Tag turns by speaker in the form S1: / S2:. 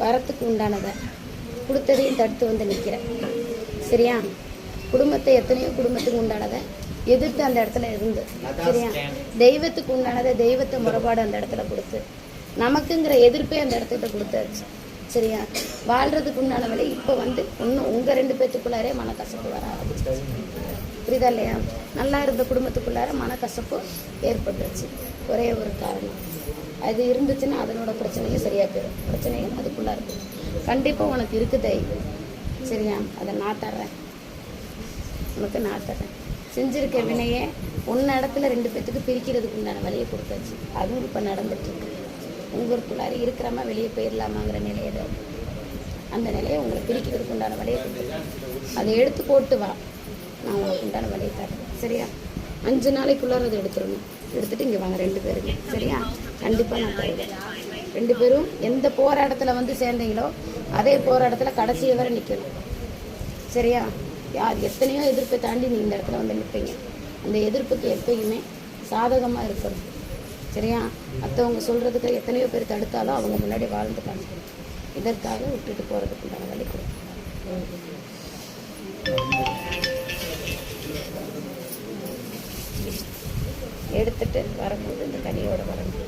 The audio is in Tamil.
S1: வரத்துக்கு உண்டானதை கொடுத்ததையும் தடுத்து வந்து நிற்கிறேன். சரியா? குடும்பத்தை எத்தனையோ குடும்பத்துக்கு உண்டானதை எதிர்த்து அந்த இடத்துல இருந்து, சரியா, தெய்வத்துக்கு உண்டானதை தெய்வத்தை முறைப்பாடு அந்த இடத்துல கொடுத்து நமக்குங்கிற எதிர்ப்பே அந்த இடத்துல கொடுத்தாச்சு. சரியா? வாழ்கிறதுக்கு உண்டான விலை இப்போ வந்து இன்னும் உங்கள் 2 பேத்துக்குள்ளாரே மனக்கசப்பு வர ஆரம்பிச்சு. புரியுதா இல்லையா? நல்லா இருந்த குடும்பத்துக்குள்ளார மனக்கசப்பு ஏற்பட்டுருச்சு. ஒரே ஒரு காரணம் அது இருந்துச்சுன்னா அதனோட பிரச்சனையும் சரியாக போயிடும். பிரச்சனையும் அதுக்குள்ளே இருக்குது. கண்டிப்பாக உனக்கு இருக்குது. சரியா? அதை நான் தர்றேன், உனக்கு நான் தர்றேன். செஞ்சுருக்க வினையே ஒன்று இடத்துல 2 பேத்துக்கு பிரிக்கிறதுக்கு உண்டான வழியை கொடுத்தாச்சு. அதுவும் இப்போ நடந்துட்டுருக்கு. உங்களுக்குள்ளார இருக்கிறாம வெளியே போயிடலாமாங்கிற நிலையில அந்த நிலையை உங்களை பிரிக்கிறதுக்கு உண்டான வழியை கொடுத்துருக்கேன். அதை எடுத்து போட்டு வா, நான் உங்களுக்கு உண்டான வழியை தரேன். சரியா? 5 நாளைக்குள்ளார அதை எடுத்துடணும். எடுத்துகிட்டு இங்கே வாங்க 2 பேருங்க. சரியா? கண்டிப்பாக நான் தருவேன். 2 பேரும் எந்த போராட்டத்தில் வந்து சேர்ந்தீங்களோ அதே போராட்டத்தில் கடைசியை வரை நிற்கணும். சரியா? யார் எத்தனையோ எதிர்ப்பை தாண்டி நீங்கள் இந்த இடத்துல வந்து நிற்பீங்க. அந்த எதிர்ப்புக்கு எப்பயுமே சாதகமாக இருக்கணும். சரியா? மற்றவங்க சொல்கிறதுக்கு எத்தனையோ பேர் தடுத்தாலும் அவங்க முன்னாடி வாழ்ந்து காமிக்கணும். இதற்காக விட்டுட்டு போகிறதுக்கு உண்டான வழி கொடுக்கும். எடுத்துட்டு வரும்போது இந்த கனியோடு வரணும்.